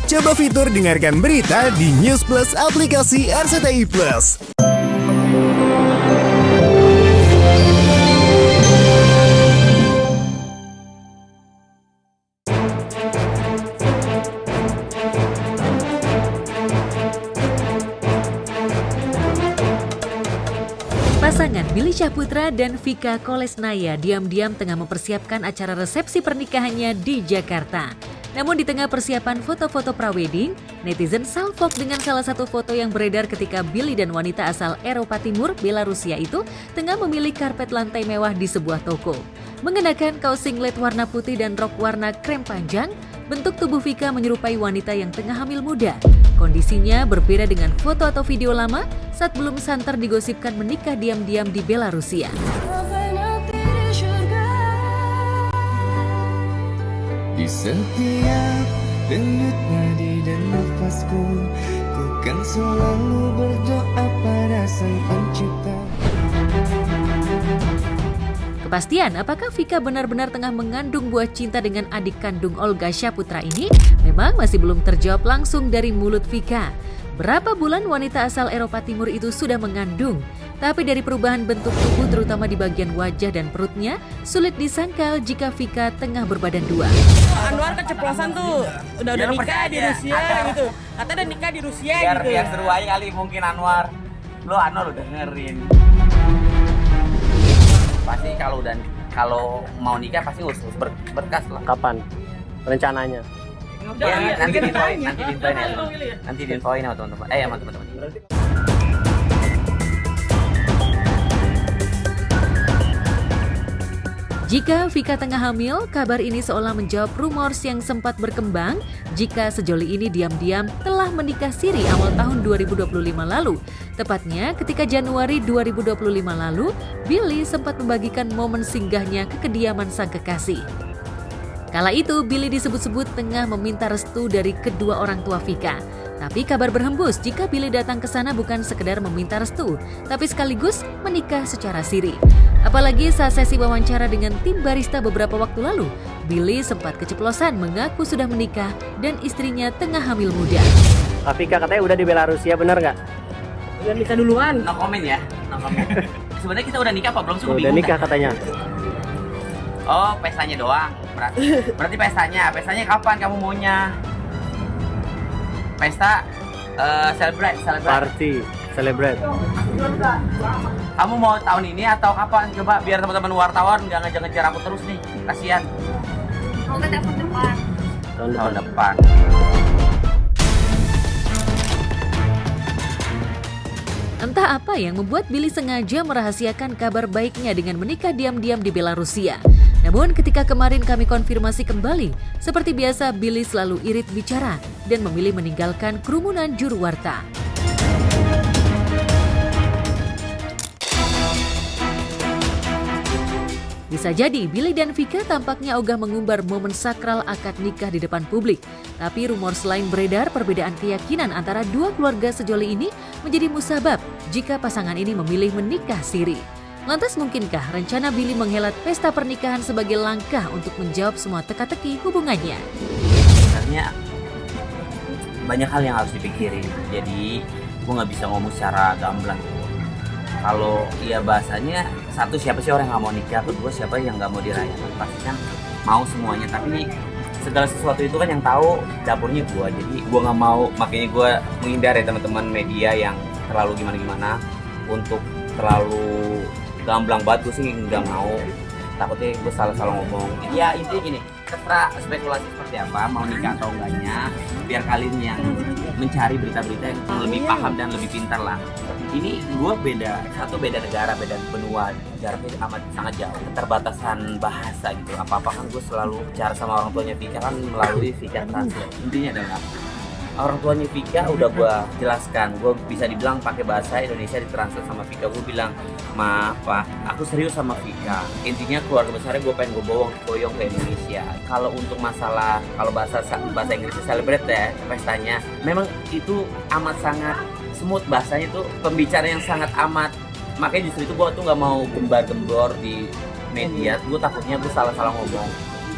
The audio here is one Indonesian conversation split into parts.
Coba fitur dengarkan berita di News Plus aplikasi RCTI Plus. Pasangan Billy Syahputra dan Vika Kolesnaya diam-diam tengah mempersiapkan acara resepsi pernikahannya di Jakarta. Namun di tengah persiapan foto-foto prawedding, netizen salfok dengan salah satu foto yang beredar ketika Billy dan wanita asal Eropa Timur, Belarusia itu tengah memilih karpet lantai mewah di sebuah toko. Mengenakan kaos singlet warna putih dan rok warna krem panjang, bentuk tubuh Vika menyerupai wanita yang tengah hamil muda. Kondisinya berbeda dengan foto atau video lama saat belum santer digosipkan menikah diam-diam di Belarusia. Di setiap denyut nadi dan nafasku, ku kan selalu berdoa pada Sang Pencipta. Kepastian apakah Vika benar-benar tengah mengandung buah cinta dengan adik kandung Olga Syahputra ini memang masih belum terjawab langsung dari mulut Vika. Berapa bulan wanita asal Eropa Timur itu sudah mengandung? Tapi dari perubahan bentuk tubuh terutama di bagian wajah dan perutnya, sulit disangkal jika Vika tengah berbadan dua. Anwar keceplosan tuh, udah nikah di Rusia gitu. Katanya udah nikah di Rusia gitu. Biar seru aja kali mungkin Anwar. Anwar udah dengerin. Pasti kalau mau nikah pasti urus berkas lah. Kapan rencananya? Nanti diinfoin ya. Nanti diinfoin sama teman-teman. Sama teman-teman. Jika Vika tengah hamil, kabar ini seolah menjawab rumors yang sempat berkembang jika sejoli ini diam-diam telah menikah siri awal tahun 2025 lalu. Tepatnya ketika Januari 2025 lalu, Billy sempat membagikan momen singgahnya ke kediaman sang kekasih. Kala itu, Billy disebut-sebut tengah meminta restu dari kedua orang tua Vika. Tapi kabar berhembus jika Billy datang ke sana bukan sekedar meminta restu, tapi sekaligus menikah secara siri. Apalagi saat sesi wawancara dengan tim barista beberapa waktu lalu, Billy sempat keceplosan mengaku sudah menikah dan istrinya tengah hamil muda. Vika katanya udah di Belarusia, bener nggak? Udah nikah duluan. No comment ya, no comment. Sebenarnya kita udah nikah apa belum sih? Udah nikah katanya. Oh, pestanya doang. Berarti pestanya kapan kamu maunya? Pesta celebrate. Party, celebrate. Kamu mau tahun ini atau kapan? Coba biar teman-teman wartawan nggak ngejar aku terus nih. Kasihan. Semoga tahun depan. Tahun depan. Entah apa yang membuat Billy sengaja merahasiakan kabar baiknya dengan menikah diam-diam di Belarusia. Namun ketika kemarin kami konfirmasi kembali, seperti biasa Billy selalu irit bicara dan memilih meninggalkan kerumunan juru warta. Bisa jadi Billy dan Vika tampaknya ogah mengumbar momen sakral akad nikah di depan publik. Tapi rumor selain beredar perbedaan keyakinan antara dua keluarga sejoli ini menjadi musabab jika pasangan ini memilih menikah siri. Lantas mungkinkah rencana Billy menghelat pesta pernikahan sebagai langkah untuk menjawab semua teka-teki hubungannya? Sebenarnya banyak hal yang harus dipikirin. Jadi gue nggak bisa ngomong secara gamblang. Kalau ya bahasanya, satu siapa sih orang yang nggak mau nikah, kedua siapa yang nggak mau dirayakan, pasti kan mau semuanya. Tapi segala sesuatu itu kan yang tahu dapurnya gue, jadi gue nggak mau, makanya gue menghindari teman-teman media yang terlalu gimana untuk terlalu gamblang banget. Gue sih nggak mau, takutnya gue salah ngomong. Ya intinya gini, terserah spekulasi seperti apa, mau nikah atau enggaknya, biar kalian yang mencari berita-berita yang lebih paham dan lebih pintar lah. Ini gue beda negara, beda benua, jaraknya amat sangat jauh, keterbatasan bahasa gitu. Apa-apa kan gue selalu bicara sama orang tuanya Vika kan melalui Vika Translate. Intinya adalah orang tuanya Vika udah gue jelaskan, gue bisa dibilang pakai bahasa Indonesia ditranslate sama Vika. Gue bilang, maaf pak, aku serius sama Vika. Intinya keluarga besarnya gue pengen gue boyong ke Indonesia. Kalau untuk masalah, kalau bahasa Inggrisnya celebrate ya, pestanya, memang itu amat sangat smooth bahasanya, tuh pembicara yang sangat amat. Makanya justru itu gue tuh nggak mau gembar-gembor di media. Gue takutnya gue salah ngomong.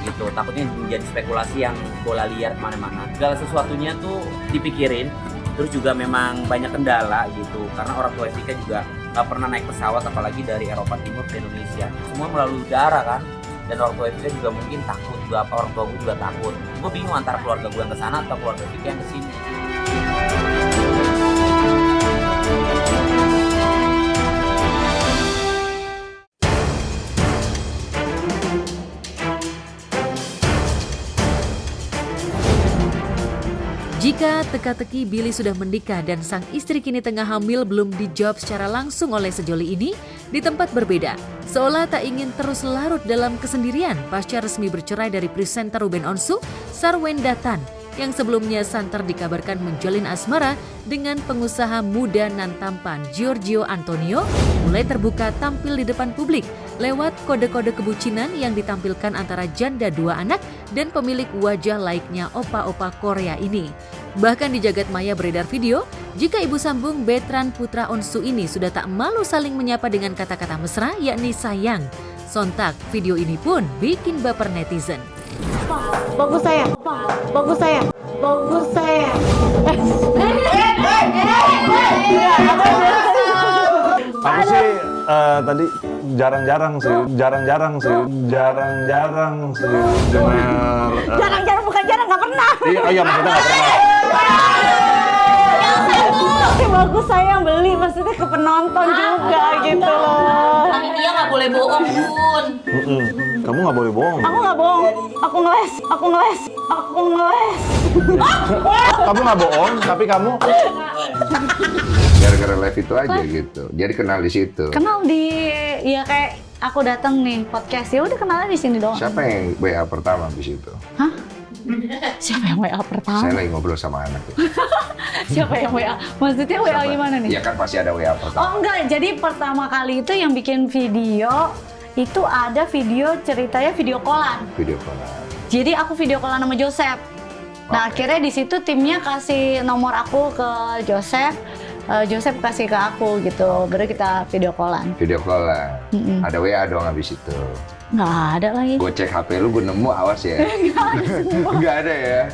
gitu. Takutnya menjadi spekulasi yang bola liar kemana-mana. Segala sesuatunya tuh dipikirin. Terus juga memang banyak kendala gitu, karena orang tua Vika juga nggak pernah naik pesawat, apalagi dari Eropa Timur ke Indonesia. Semua melalui udara kan. Dan orang tua Vika juga mungkin takut, juga orang tua gue juga takut. Gue bingung antara keluarga gue yang kesana atau keluarga Vika yang kesini. Jika teka-teki Billy sudah menikah dan sang istri kini tengah hamil belum dijawab secara langsung oleh sejoli ini, di tempat berbeda, seolah tak ingin terus larut dalam kesendirian pasca resmi bercerai dari presenter Ruben Onsu, Sarwenda Tan, yang sebelumnya santer dikabarkan menjalin asmara dengan pengusaha muda nan tampan Giorgio Antonio, mulai terbuka tampil di depan publik lewat kode-kode kebucinan yang ditampilkan antara janda 2 anak dan pemilik wajah laiknya opa-opa Korea ini. Bahkan di jagat maya beredar video jika ibu sambung Betran putra Onsu ini sudah tak malu saling menyapa dengan kata-kata mesra yakni sayang. Sontak video ini pun bikin baper netizen. Bagus saya, bagus saya, bagus saya. Aku sih tadi jarang-jarang sih dengar. Jarang-jarang bukan jarang, nggak pernah. Iya maksudnya nggak pernah. Bagus saya yang beli, maksudnya ke penonton juga gitu loh. Tapi dia nggak boleh bohong, Bun. Kamu nggak boleh bohong. Aku nggak bohong, aku ngeles. Kamu nggak bohong, tapi kamu gara-gara live itu aja gitu. Dia dikenal di situ. Kenal ya kayak aku datang nih podcast, ya udah kenalnya di sini doang. Siapa yang WA pertama di situ? Hah? Siapa yang WA pertama? Saya lagi ngobrol sama anak. Siapa yang WA? Maksudnya WA gimana nih? Ya kan pasti ada WA pertama. Oh enggak, jadi pertama kali itu yang bikin video itu ada video ceritanya video callan. Video callan. Jadi aku video callan sama Joseph. Nah akhirnya di situ timnya kasih nomor aku ke Joseph. Joseph kasih ke aku gitu, baru kita video callan. Video callan. Ada WA dong habis itu. Nggak ada lagi. Gue cek HP lu, gue nemu, awas ya. Nggak ada ya?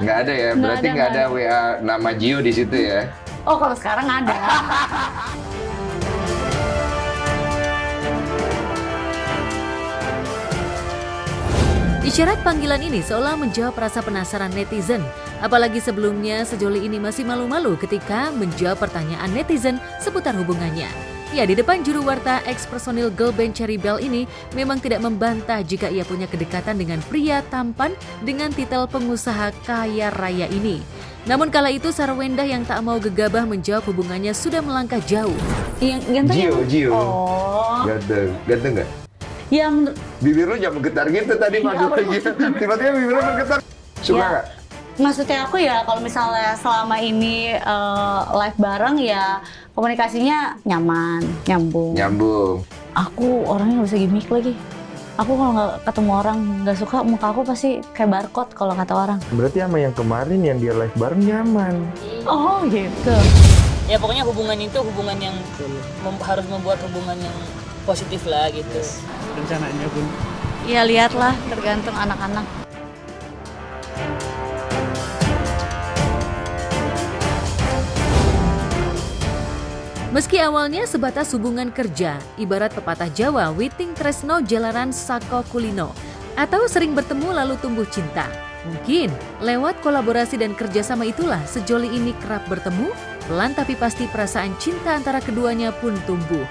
Nggak ada ya? Berarti nggak ada WA nama Gio di situ ya? Oh kalau sekarang ada. Isyarat panggilan ini seolah menjawab rasa penasaran netizen. Apalagi sebelumnya sejoli ini masih malu-malu ketika menjawab pertanyaan netizen seputar hubungannya. Ya, di depan juru warta ex-personil girl band Cherry Bell ini memang tidak membantah jika ia punya kedekatan dengan pria tampan dengan titel pengusaha kaya raya ini. Namun kala itu Sarwenda yang tak mau gegabah menjawab hubungannya sudah melangkah jauh. Gio. Oh. Ganteng nggak? Ya Bibir lu jangan bergetar gitu tadi maksudnya gitu. Tiba-tiba bibir lu bergetar. Suka nggak? Maksudnya aku ya kalau misalnya selama ini live bareng ya komunikasinya nyaman, nyambung. Aku orangnya nggak bisa gimmick lagi. Aku kalau nggak ketemu orang nggak suka, muka aku pasti kayak barcode kalau kata orang. berarti sama yang kemarin yang dia live bareng nyaman. Oh gitu. Ya pokoknya hubungan itu hubungan yang harus membuat hubungan yang positif lah gitu. Rencananya pun. Ya lihatlah, tergantung anak-anak. Meski awalnya sebatas hubungan kerja, ibarat pepatah Jawa, witing tresno jalaran sako kulino, atau sering bertemu lalu tumbuh cinta. Mungkin lewat kolaborasi dan kerjasama itulah sejoli ini kerap bertemu, pelan tapi pasti perasaan cinta antara keduanya pun tumbuh.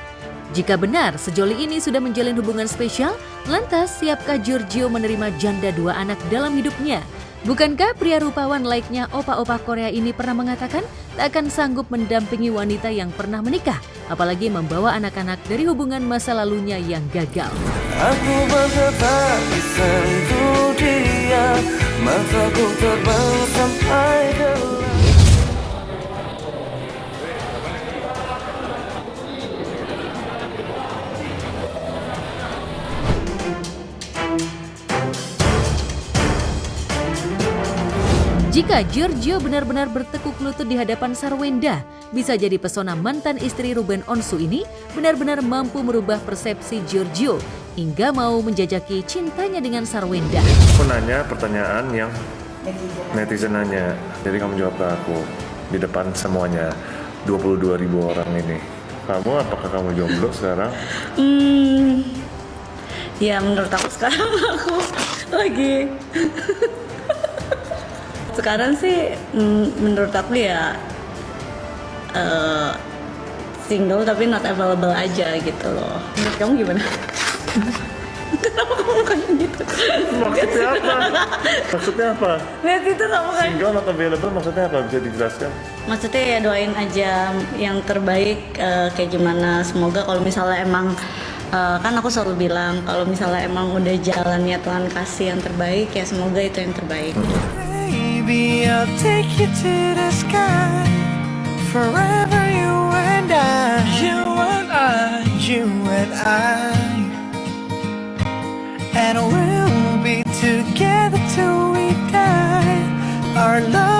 Jika benar sejoli ini sudah menjalin hubungan spesial, lantas siapkah Giorgio menerima janda 2 anak dalam hidupnya? Bukankah pria rupawan laiknya opa-opa Korea ini pernah mengatakan tak akan sanggup mendampingi wanita yang pernah menikah, apalagi membawa anak-anak dari hubungan masa lalunya yang gagal. Aku bergetar di sentuh dia, mataku terbang sampai gelap. Jika Giorgio benar-benar bertekuk lutut di hadapan Sarwenda, bisa jadi pesona mantan istri Ruben Onsu ini benar-benar mampu merubah persepsi Giorgio hingga mau menjajaki cintanya dengan Sarwenda. Aku nanya pertanyaan yang netizen nanya. Jadi kamu jawab ke aku di depan semuanya 22.000 orang ini. Kamu apakah kamu jomblo sekarang? Ya menurut aku sekarang aku lagi sekarang sih menurut aku ya single tapi not available aja gitu loh. Menurut kamu gimana? Kenapa kamu mukanya gitu? Maksudnya apa? Maksudnya apa? Lihat itu kamu kan. Single not available maksudnya apa? Bisa dijelaskan? Maksudnya ya doain aja yang terbaik kayak gimana. Semoga kalau misalnya emang kan aku selalu bilang kalau misalnya emang udah jalannya Tuhan kasih yang terbaik ya semoga itu yang terbaik. Baby, I'll take you to the sky. Forever you and I. You and I. You and I. And we'll be together till we die. Our love